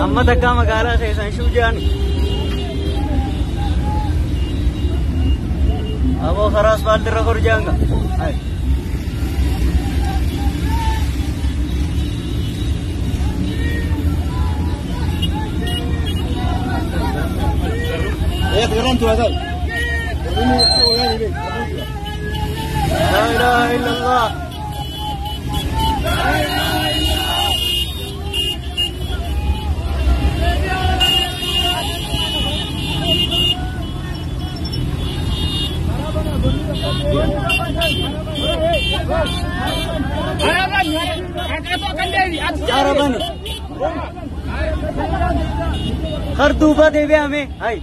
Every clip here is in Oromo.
أما تكا مقالة خيسان شو جاني أبو خراس بالدر رخور جانغا هاي يا تقرن تو هذا لا إله إلا الله खरदूबा देवे हमें हाय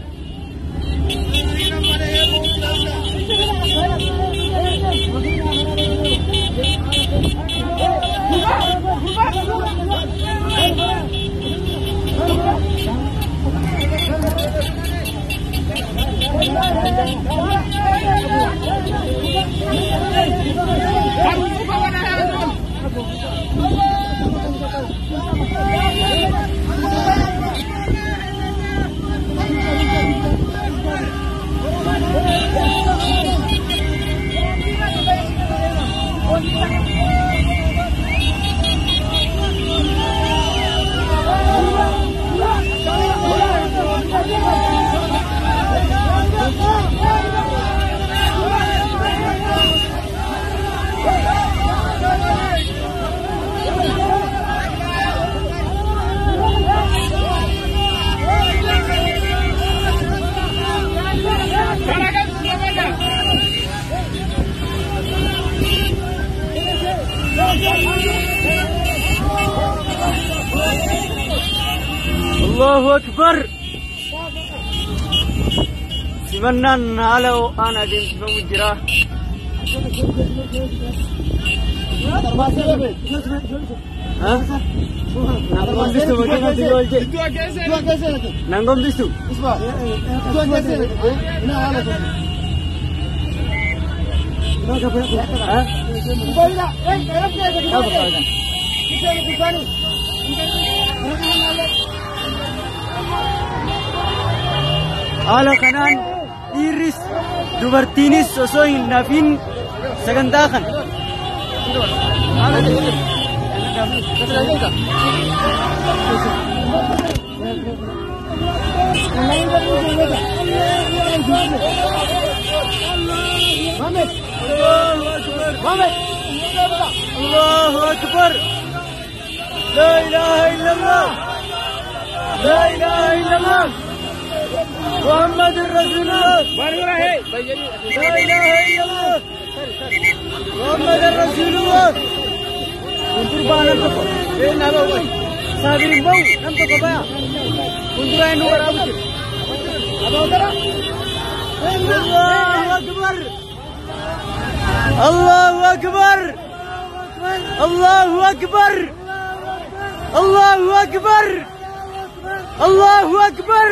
الله أكبر سمنان على أنا جنس بمجراه نعم بيستو مكان تقول جي نعم بيستو على قنان إيريس دوبرتينيس سوسوين نافين سكنداخن الله أكبر لا إله إلا الله لا إله إلا الله محمد رسول الله لا إله إلا الله محمد رسول الله untuk bahan apa? Nalo boy. Sabirin bau, nam to kabaya. Untuk ayo nuar abis. Apa utara? Allahu Akbar. Allahu Akbar. Allahu Akbar. Allahu Akbar. Allahu Akbar.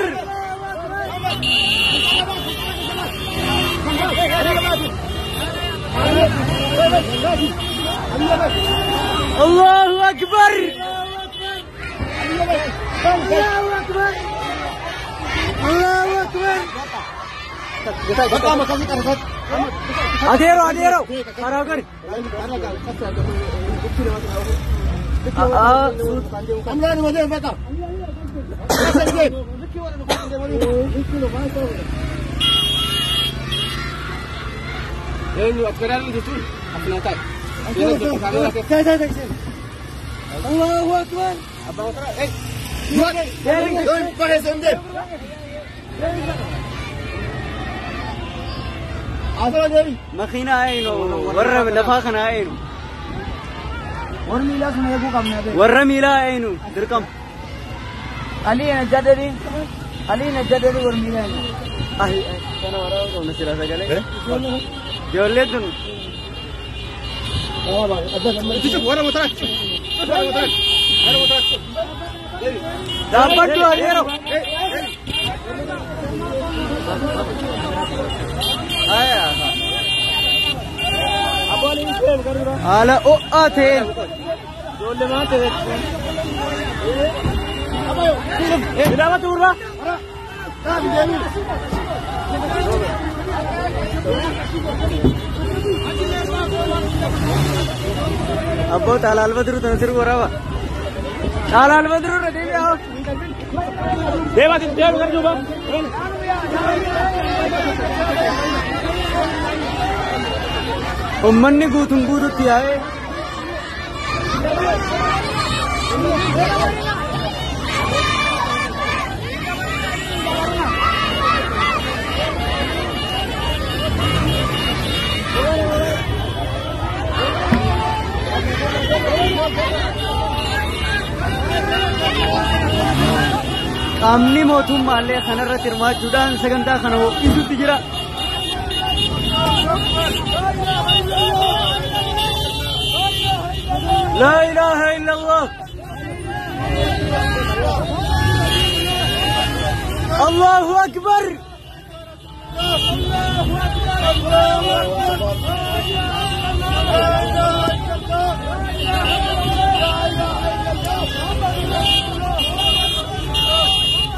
الله أكبر الله أكبر الله أكبر أديرو أراغر أمران وزير بكر ini sekarang itu apa nanti? Allahu Akbar. Apa utara? Pakai sendiri. Asal dari. Makina aino, warra nafakana aino. Warmila sana aku kamna be. Warra mila aino, dirkam. Ali najadari warmila aino. Kana wara ko nasira sagale. جولدن تشوف ورا مترك دابت له على أوقاتين أبو تعال البدر تنسر ورا تعال البدر رديم يا ديوا ديوا कर जुबा उम्मन्नी गुथुं गुरुती आए Amni motum malle khanarra tirma judan saganta khano isu tijira La ilaha illallah Allahu akbar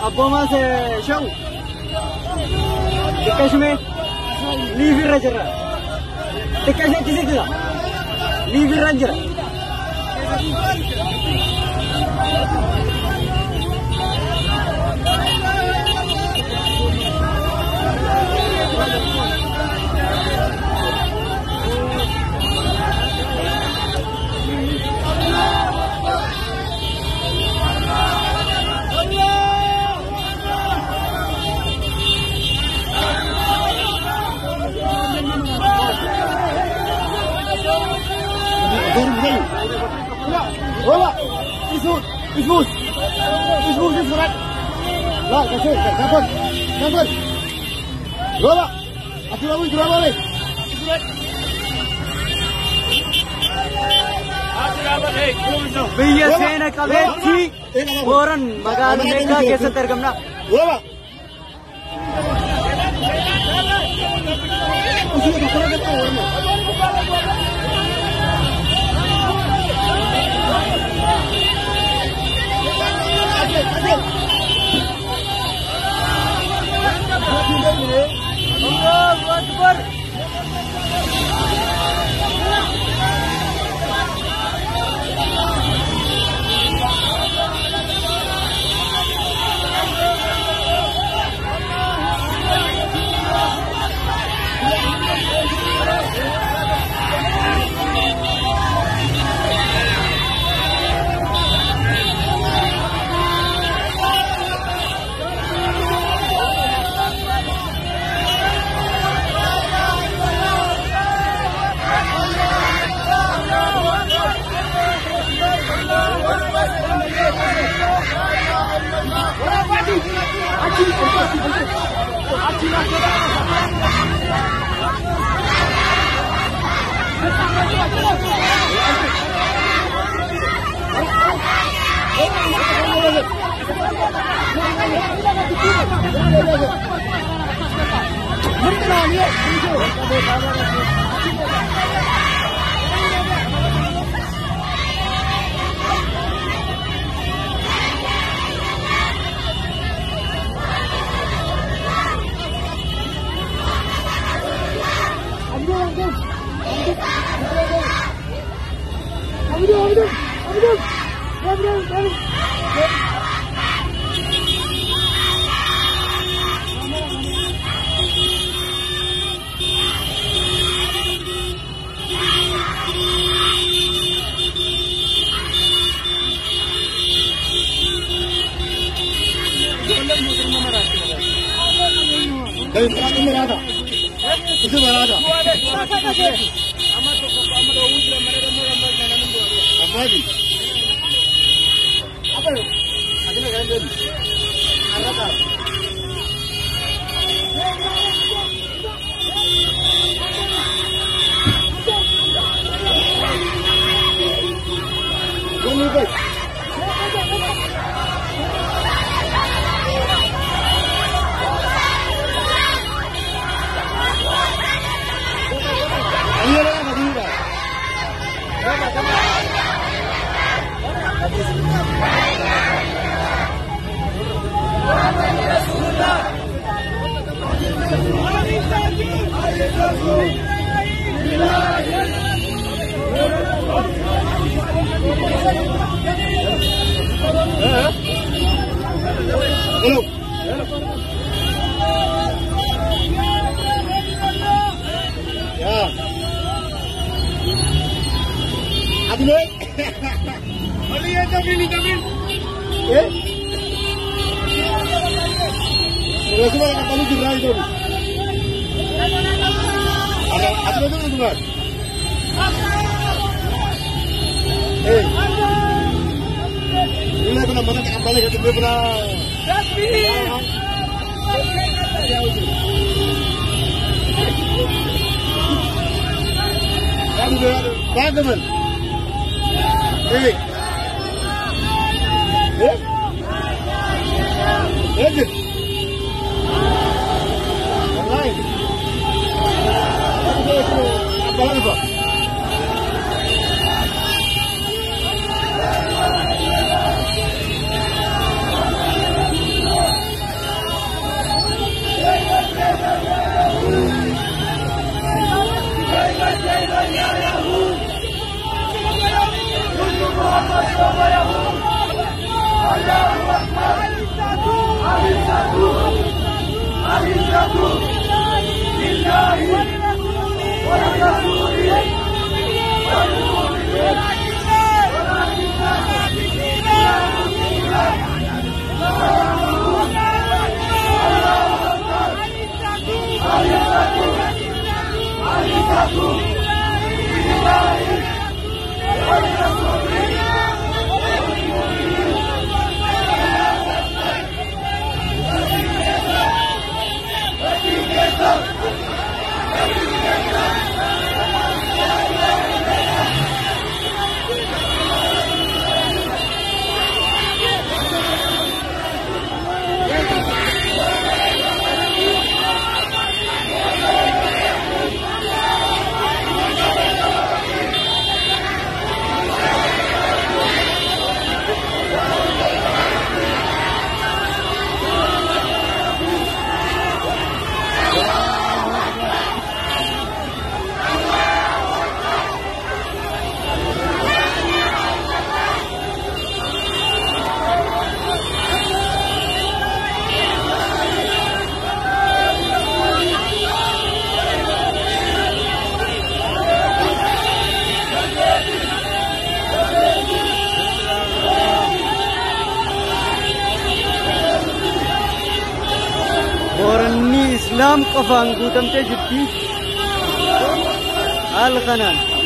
أبو ما شو تكشمه ليفي رجرا تكشمه كذي كذا ليفي رجرا يسود يسرق لا كسر كفر رولا أتلا وين ترى بالي भैया सेन कबे थी फौरन मगान देखा कैसे तरगमना रोला Allahu Akbar Hello. Ya. Aduh. Ali ya Jamil. Terus mana kamu jual itu? Ada itu juga. Ini kena mana tak balik itu berapa? Kamu bagaimana? Edit. Online. Apa lagi Pak? ورني إسلام قفان قوتم تجدي القناة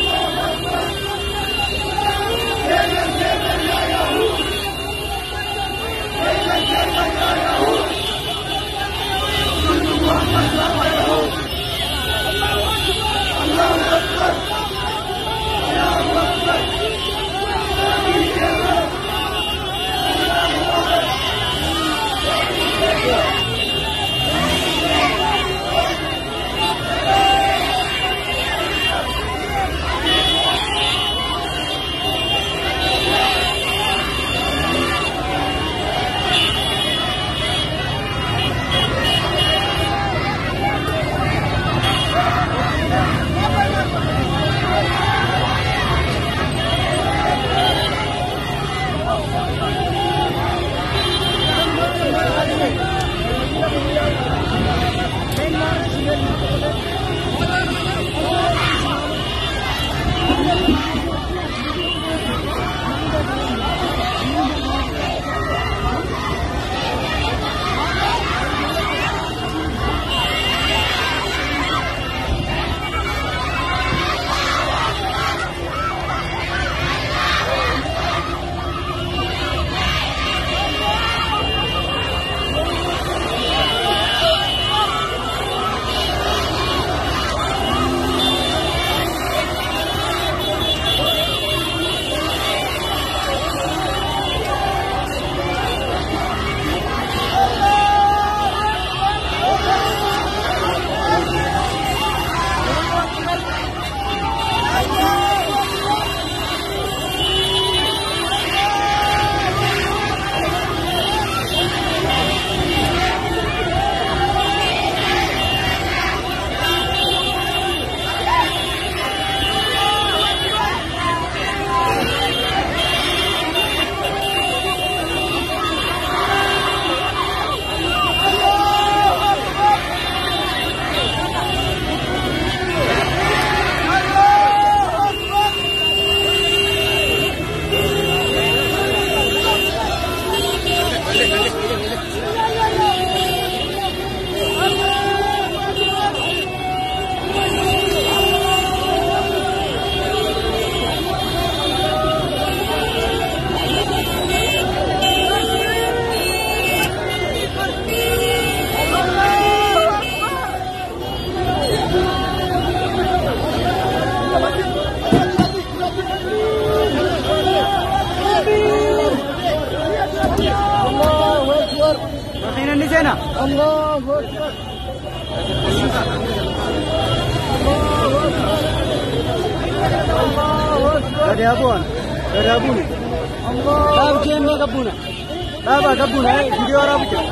الله أكبر. Dari abun, dari abun. Allah. Tahu cendol kabuna. Tahu kabuna, video orang bicara.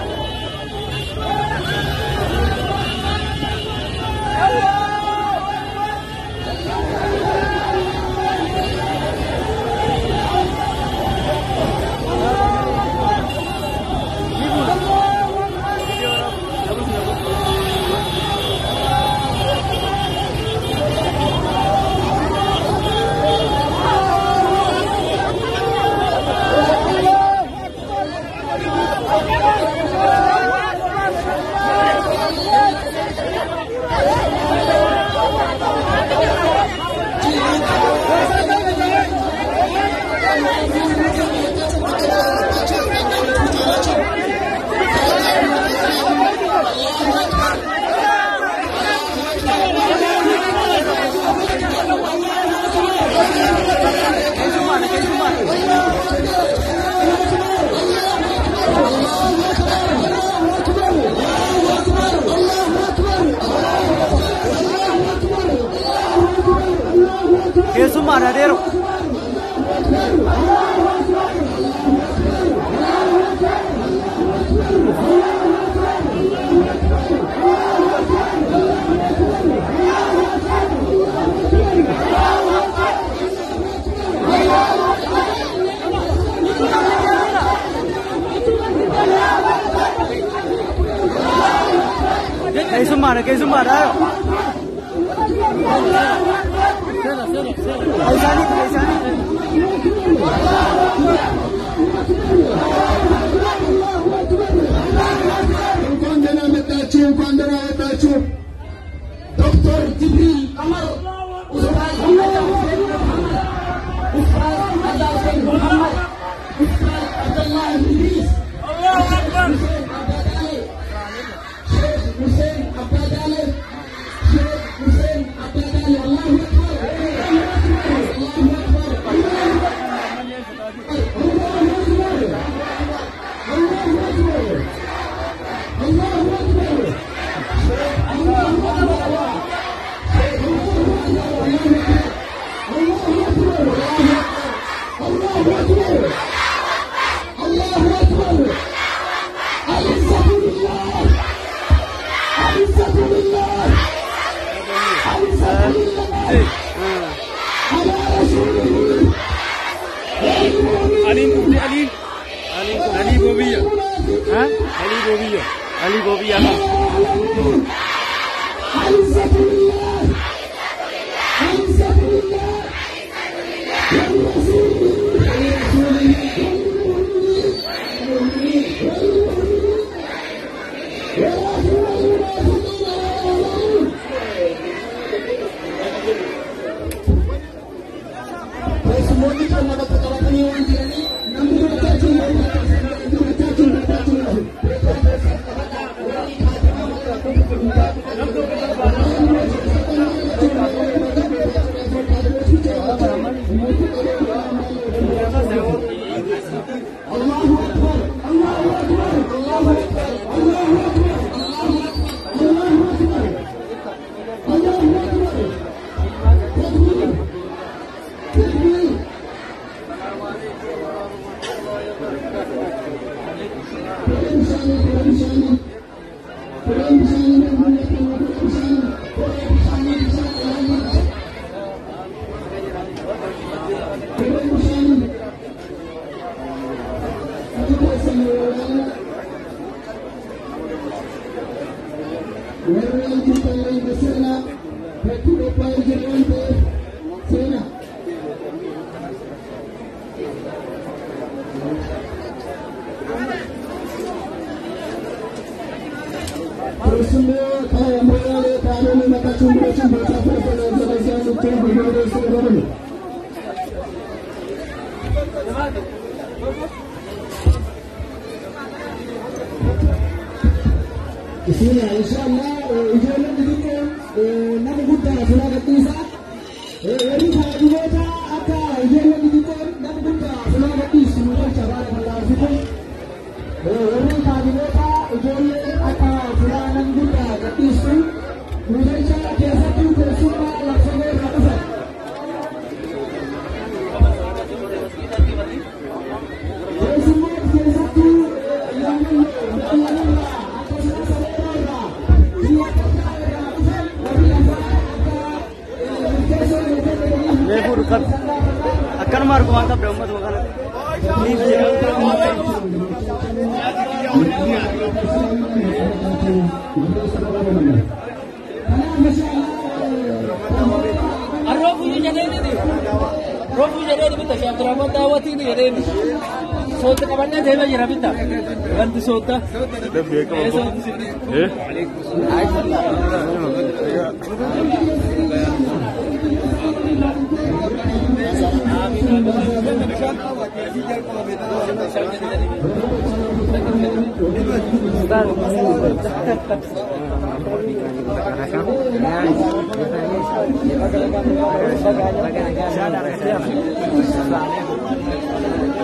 Yesus mana dero? Yesus mana dero? Dr. Jibril Amar Ustaz Muhammad Ustaz Abdullah Idris Allahu Akbar Sheikh Hussein Abdallah Sheikh Hussein Abdallah Allahu Akbar Ali Bobia. Bismillah, insyaallah ijoolleen xixiqqoon nama guddaa fuula gadhiisaa. Warri taa'ibota akka ijoolleen xixiqqoon nama guddaa fuula gadhiisu nu tolcha baala bal'aa fi kun warri taa'ibota ijoollee akka मार को मारता ब्रह्म तो होगा ना Robu jadi ini, Robu jadi ini kita siap drama dawat ini jadi ini. Sota kabarnya jadi lagi rabita, ganti sota.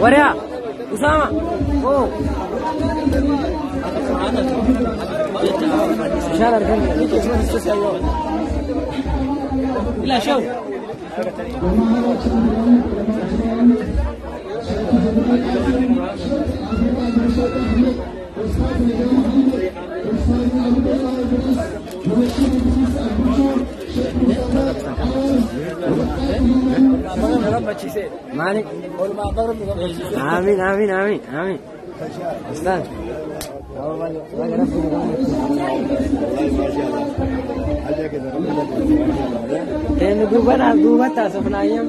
Waria, Usama, oh, Sharar kan, itu cuma selesai yo. Ila show. Malik. Amin, amin, amin, amin. Ustaz. Kayaknya gue tak sebenarnya.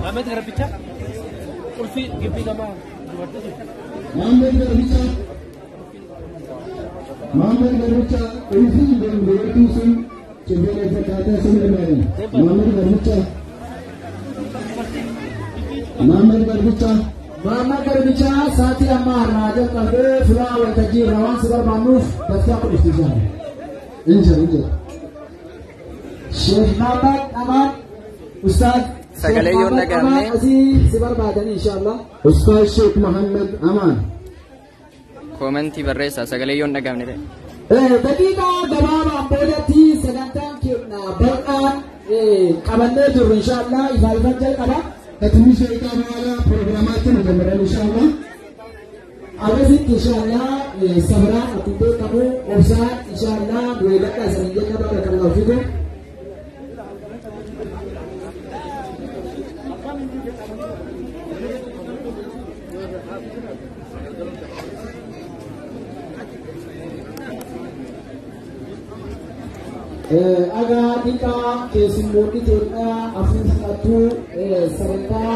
Ahmed Garbicha, Ulfi, Gibi nama. Muhammad Garbicha, Ulfi dan Bertusun, sebagai kata sebenarnya. Muhammad Garbicha, saat yang marah dan kalbe Fulaw Tajir Rawan Segar Manuf, pasti aku istiqam. Injil. Syekh Muhammad Ahmad, Ustaz. Sagalee yoo nagamne si barbaadan inshallah Ustaz Sheikh Muhammad Aman komentii barreessaa sagalee yoo nagamne daqiiqa gabaabaan boodatti sagantaan keenya bal'aan qabannee jirru inshallah ifaan jalqaba katimi sheekaa baala proogiraamaatti nu gammadan inshallah akkasitti inshallah sabraan ati beekamu obsaan inshallah du'eedadha isaanii jenna barakallahu fiikum. Aga kita kesimpulan kita afun satu serta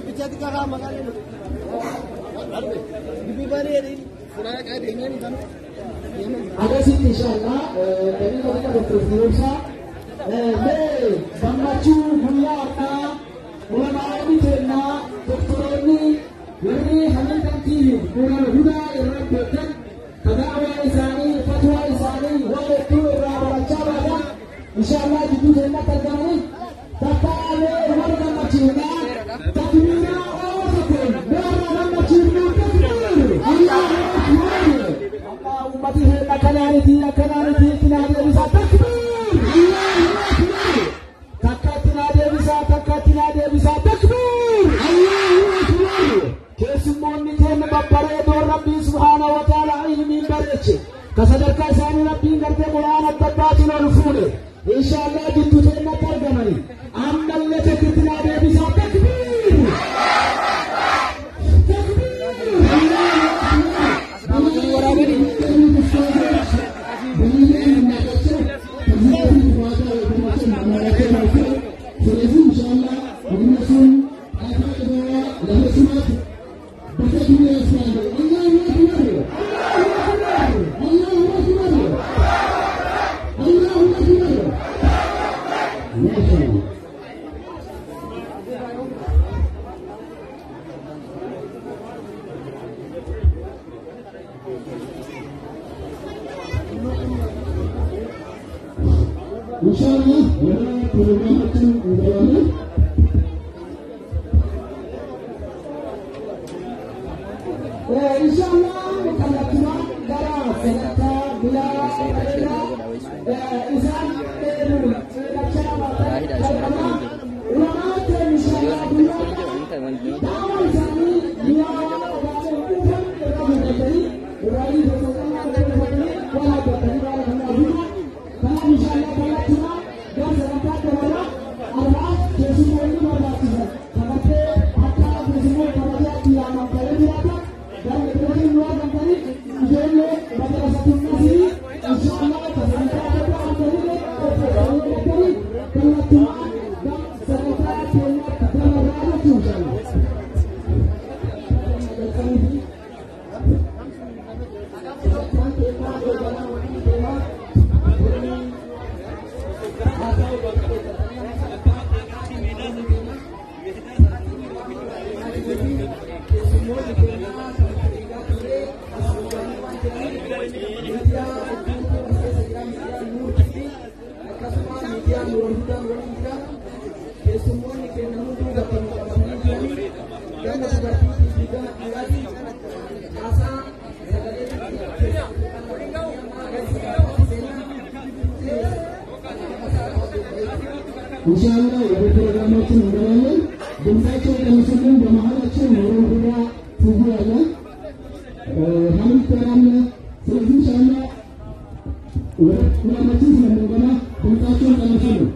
bicara tiga lama kali. Lebih bari ini. Agasitti inshallah dari kita berterima bammachu guyyaadha ulamaa'onni kenna doktoronni warri hamintanti quran hudaa irra beekan kadaawaa isaanii fatwaa isaanii waan hedduu irraa barachaa baadan inshallah jidduu keenyatti argamanii tattaalee warra gammachiifnaa takbiiraa oofateen warra gammachiifnaa takbiir Allah ummati heddha kanaaniti tinaa deebisaa takbiir takkatina deebisa takbir Allahu akbar keessummoonni keenya babbareedoo rabbii subhaanahu wa ta'ala ilmiin bareeche kasadarkaa isaanii rabbiin gartee quraan adda addaatiin ol fuudhe inshallah jidduu keenyatti argamani ammallee takkatina deebisa takbir Inshallah, program akan berjalan. Inshallah, kalau kita darah senata bila izan Inshallah, dari program itu berjalan. Bintang kami sedang bermahalan orang muda tujuannya. Kami sekarang inshallah ulama itu mengguna bintang kami sedang.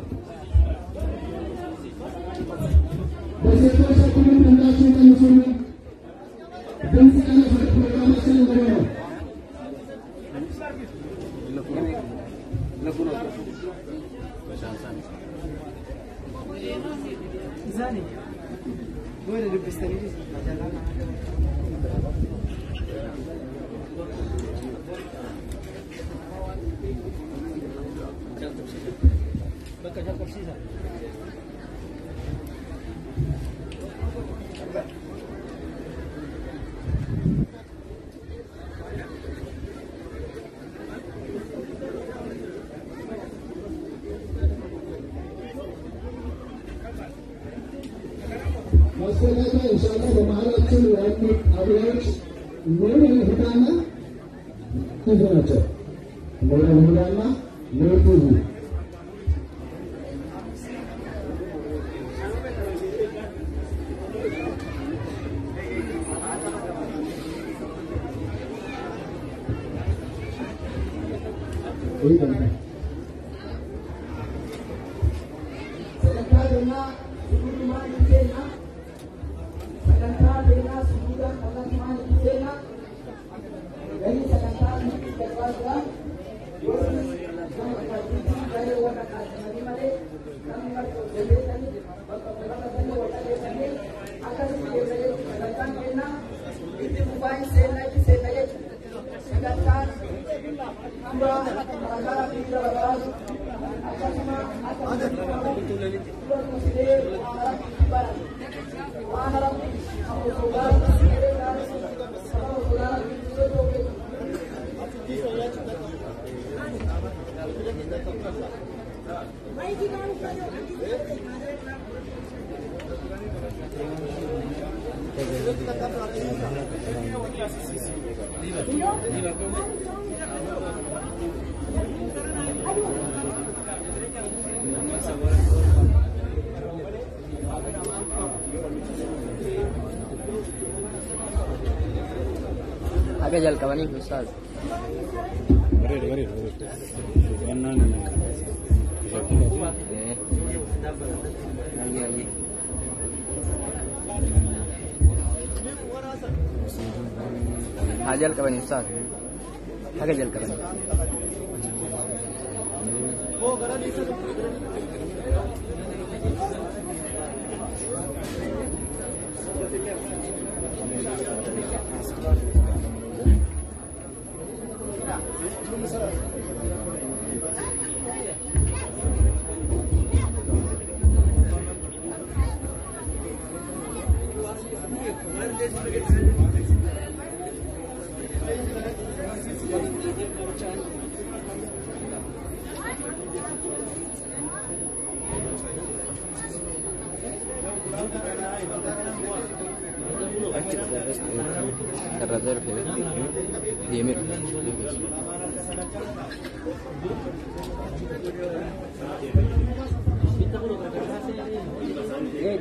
Bersekolah satu bintang kami sedang. Bintang kami program sedang berjalan. Zani, gue ada di pesta ini. Bekerja persisa. Masalahnya insyaAllah bermahalan wajib average mulai pertama 7 aja mulai pertama 7 Agak jalan kawan ini Ustaz. Mari. Kanan. Lagi. Ajal kawan Ustaz. Agak jalan kawan. Reserve Diemir.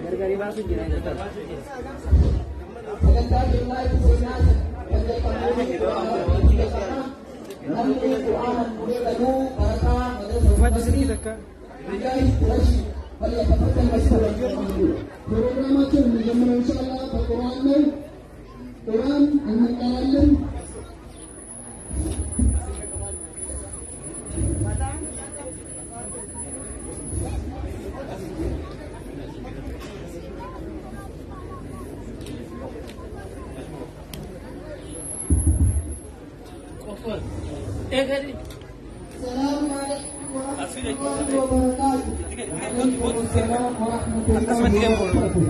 Gara-gara masuk gini aja. Quran al-Muta'allim Assalamualaikum warahmatullahi wabarakatuh. Waalaikumsalam warahmatullahi wabarakatuh.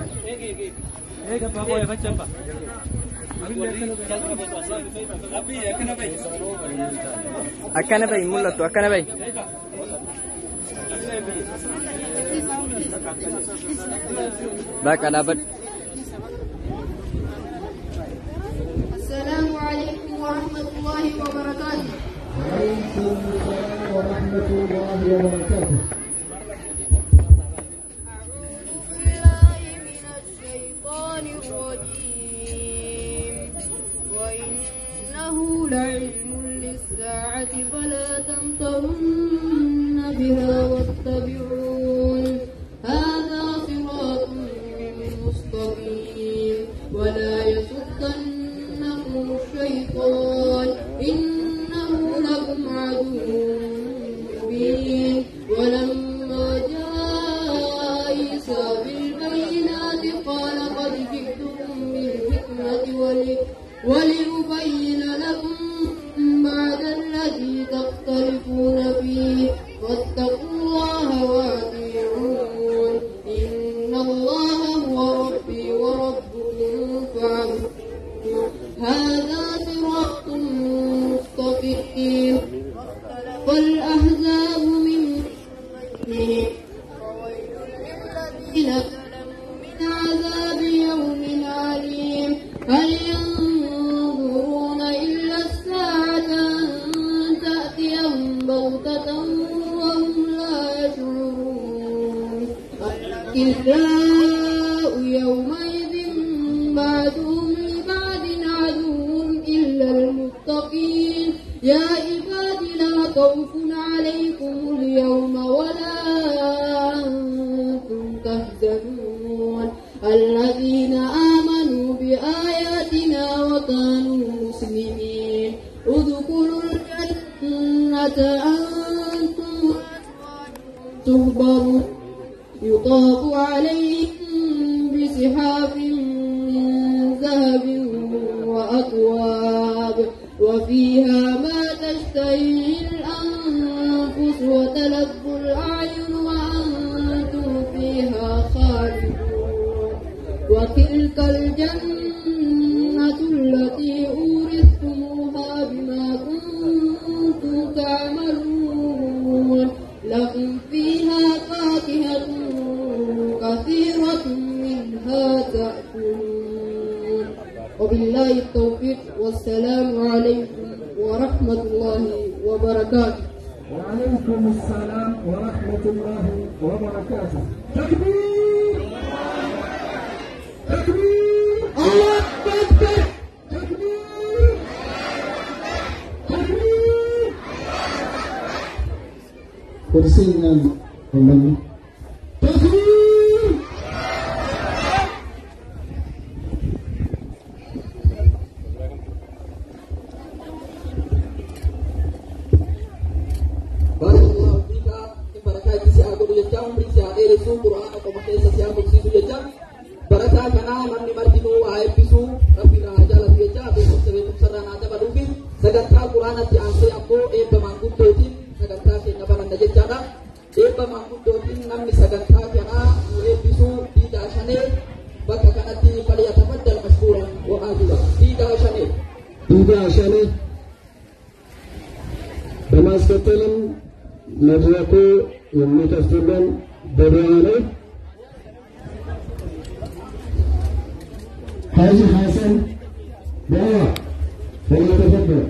Akkana bay mul'atu akkana bay. Bakka dhaabbad. Assalamu alaikum warahmatullahi wabarakatuh. Waalaikumsalam warahmatullahi wabarakatuh. لعلم للساعة فلا تمترن بها واتبعون هذا صراط مستقيم ولا يصدنكم الشيطان إنه لكم عدو مبين ولما جاء عيسى بالبينات قال قد جئتكم بالحكمة ولأبين لكم بعد الذي تختلفون فيه واتقوا الله وأطيعون إن الله هو ربي وربكم فاعبدوه هذا صراط مستقيم والأحزاب من الذين ظلموا من عذاب يوم عليم هل ينظرون إلا الساعة أن تأتيهم بغتة وهم لا يشعرون الأخلاء يومئذ بعضهم لبعض عدو إلا المتقين يا عباد لا خوف عليكم اليوم ولا أنتم تحزنون الذين آمنوا بآياتنا وكانوا مسلمين ادخلوا الجنة أنتم تهبرون يطاف عليهم بسحاب من ذهب وأكواب وفيها ما تشتهي الأنفس وتلذ الأعين وأنتم فيها خالدون وتلك الجنة التي أورثتموها بما كنتم تعملون لكم فيها فاكهة كثيرة منها تأكلون وبالله التوفيق والسلام عليكم ورحمة الله وبركاته. وعليكم السلام ورحمة الله وبركاته. تكبير تكبير الله أكبر تكبير تكبير. كرسينا الله تكبير. بارك الله فيك بركة جزاء كل يوم بركة غير سوء قرآن وكما سيا بكسي يجا بركة كنا من نمرتنو وعي بسو ربي راجع لفي يجا بسبب سرنا هذا بدوبي سجدت القرآن تيانسي أبو بمانكون توتين سجدت في نبلا نجدا بمانكون توتين نمني سجدت كنا بسو di dashane baka kanati falyatafaddal mashkuran wa ajila di dashane በማስከተልም መድረኩ የሚከፍቱልን በበያነው ሀጂ ሐሰን በያ ፈለተፈደል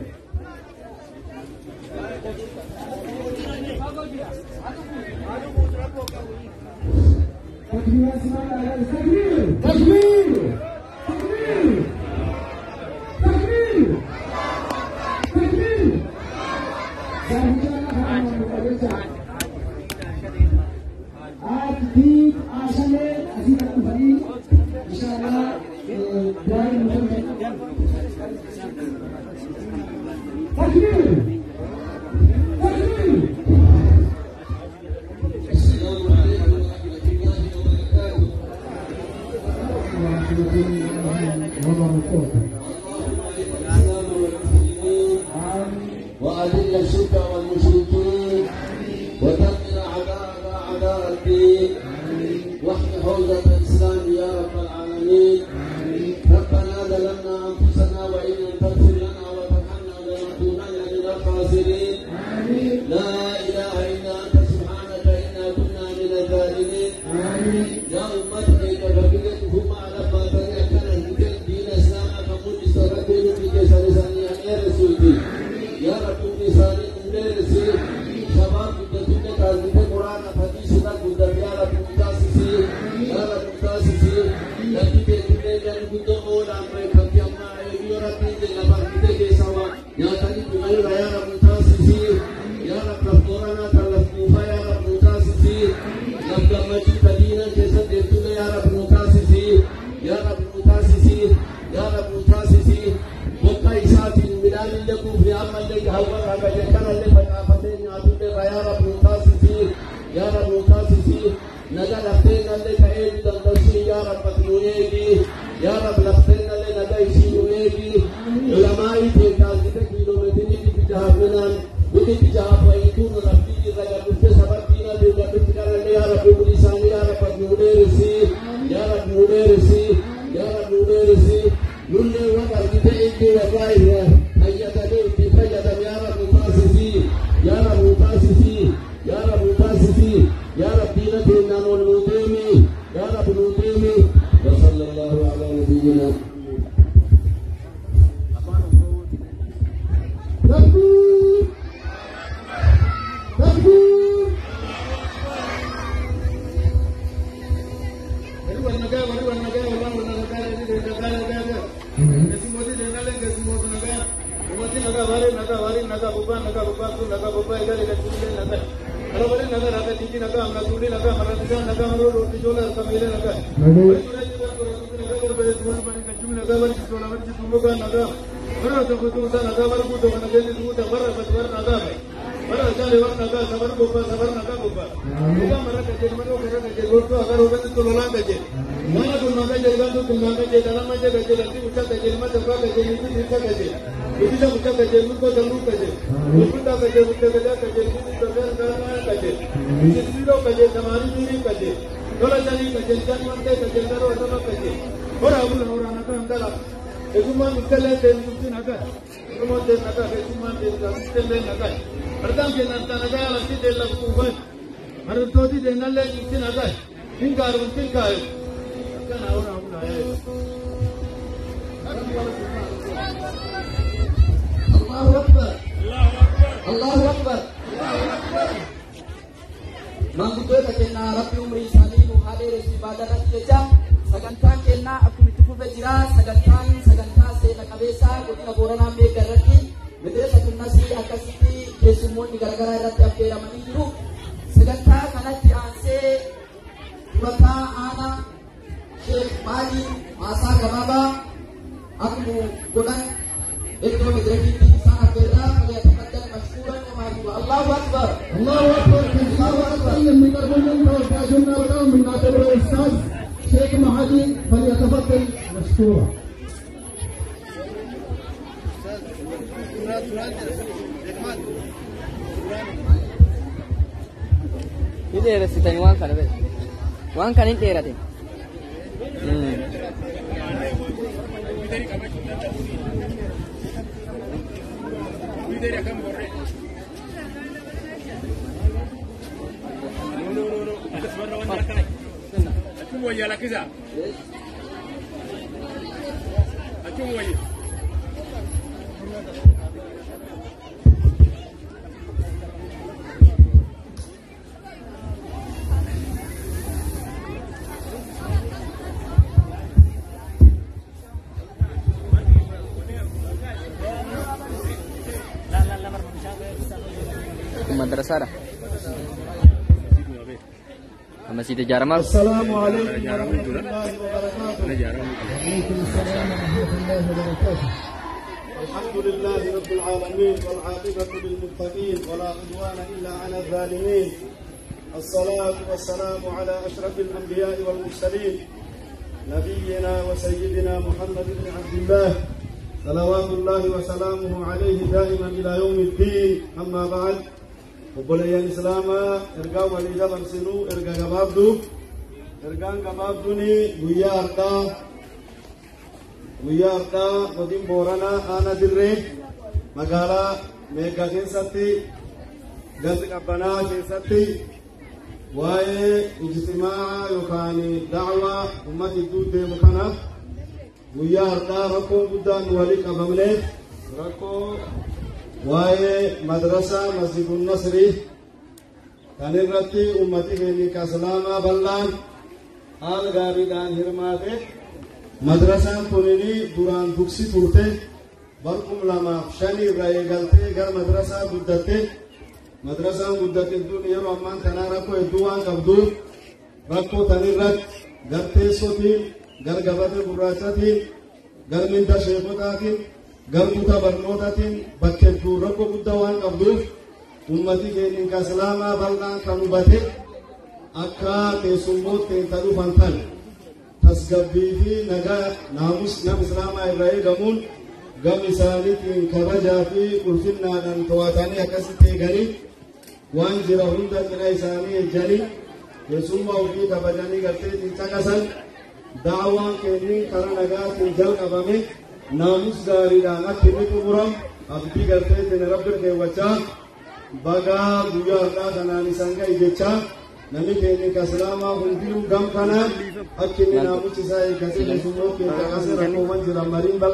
ተክቢር وأذل الشرك والمشركين ودمر أعداء الدين واحمي حوزة الإسلام يا رب العالمين. ربنا ظلمنا أنفسنا وإن لم تغفر لنا وترحمنا لنكونن من الخاسرين. لا إله إلا أنت سبحانك إنا كنا من الظالمين. يا أمتي كفرتكم على ما تركنا دين الإسلام فقل استغفروا في كسر ثانية يا رسولي يا رب لساني مدرسي شباب بدتنا كذب القرآن حديثنا قدر يا رب متاسسي يا رب متاسسي لكن بيتنا جل قدر مولا ما يكفي أما يا رب نجينا باركته كيسوا يا تاني كمال يا رب متاسسي يا رب رفضنا تلفوفا يا رب متاسسي لما مجد بدينا كيسا ديتنا يا رب متاسسي يا رب متاسسي يا رب متاسسي وقا إساتي الملال لكم في عمل لك هوا رجع كنا لك فتافتين عدود يا رب متاسسي يا رب متاسسي نجا لفتين لك أيد دندسي يا رب تنويجي يا رب لفتين لك نجا يسينويجي علماء تكازيك كيلومتري بجهادنا بدي بجهاد ويكون ربي رجع بس سبتينا بيجا بتكلم يا رب بوليسان يا رب نودرسي يا رب نودرسي يا رب نودرسي نولي وقت كتير والله هيدا لي فجأة يا رب متاسسي يا رب متاسسي يا رب متاسسي يا رب ديننا نولوديمي يا رب نوديمي وصلى الله على نبينا تكبير تكبير naga buba tu naga ega le naga Kalau boleh naga naga tiki naga amna tuli naga maratiga naga maro roti jola kamile naga naga berbeda tuan bani kacung naga bani jola bani tumuga naga maro tu naga maro tu naga ni tu naga maro naga चले वरना का सबर नका गोपा बुका मरा कजे मरो करा कजे गोटो अगर होगा तो लोला कजे माना तो नका जेगा तो तुम नका जे दाना मजे कजे लंदी उठा कजे मा जबा कजे नीति दिखा कजे इधर उठा कजे मुको जरूर कजे उठा कजे उठा कजे नीति प्रकार करना कजे जिसरो कजे हमारी नीरी कजे थोड़ा चली कजे जनमते कजे दरो अथवा कजे और अबुल होराना का अंदर एकुमा निकले तेल मुक्ति नका एकुमा तेल नका एकुमा तेल नका अर्दां के नंता नका लंदी तेल लकुबन हर तोती देनले मुक्ति नका हिंगार मुक्ति का kana ora una Allahu Akbar. Allahu Akbar. Manggutoi kajenna Rabbi umri salimu hadir ibadah jecha sagantaan kenna akkuma itti fufee jira sagantaan seena qabeessa godina Booranaa meeqa irratti madrasa sunnasi akkasitti keessummoonni garagaraa irratti affeeramanii jiru sagantaa kanatti aansee durataa aanaa Sheikh Mali Masa Gababa aku godhan iddoo madrakitti isaan affeerraa fayyadamuudhaan mashkuuran wa Allahu Akbar. Allahu Akbar. Allahu Akbar. من أربعين فاجنا ولهم من ناصر الأستاذ شيخ مهدي فليتفضل مشكورا. Ini ada sitan wang kan be, wang kan ini ada. Madrasah dah. Masjid Jaramal. Assalamualaikum warahmatullahi wabarakatuh. Waalaikumsalam warahmatullahi wabarakatuh. Alhamdulillahi rabbil alamin wal 'aqibatu lil muttaqin wa la 'udwana illa 'ala adh-dhalimin. Assalatu wassalamu ala ashrafil anbiya'i wal mursalin nabiyyina wa sayyidina Muhammad ibn Abdullah salawatullahi wa salamuhu alayhi da'iman ila yaumiddin. Amma ba'd. Obboleeyyan Islaamaa ergaa walii dabarsinu erga gabaabdu ergaan gabaabduni guyyaa har'aa godina Booranaa aanaa Dirree magaalaa Meeggaa keessatti galti qabbanaa keessatti waa'ee ijtimaa'a yookaan da'waa ummata gidduu deemu kanaaf guyyaa har'aa rakkoon guddaan walii qabamneef rakkoo waa'ee madrasaa masjidun nasri kan irratti ummati keenya islaamaa bal'aan haala gaariidhaan hirmaate madrasaan kunini duraan duksi turte barkum 2005 irraa eegaltee gara madrasaa guddatte madrasaan guddatte hedduun yeroo ammaan kanaa rakkoo hedduu waan qabduuf rakkoo tan irratti garteessotiin gargabatee gurraachatiin garminda sheekotaatiin garbuuta barnootaatiin bakka hedduu rakkoo guddaa waan qabduuf ummati keenya islaamaa bal'aan kan hubate akka keessummoota keenya dhufan tan tasgabbii fi nagaa naamus nama islaamaa irraa eegamuun gam isaaniitiin kabajaa fi ulfinnaadhaan to'atanii akkasitti eeganii waan jira hunda cina isaanii ejjanii keessummaa ofii kabajanii garteetiin caqasan daawwaan keenya karaa nagaatiin jalqabame naamus gaariidhaan akka inni xumuramu abdii garteetiin rabbi keewwachaa bagaa guyyaa har'aa kanaan isaan ga'i jechaa namni keenya islaamaa hundinuu gam kanaan akka inni naamusi isaa eeggatee keessummoota keenya caqasee rakkoowwan jiran mariin bal'aa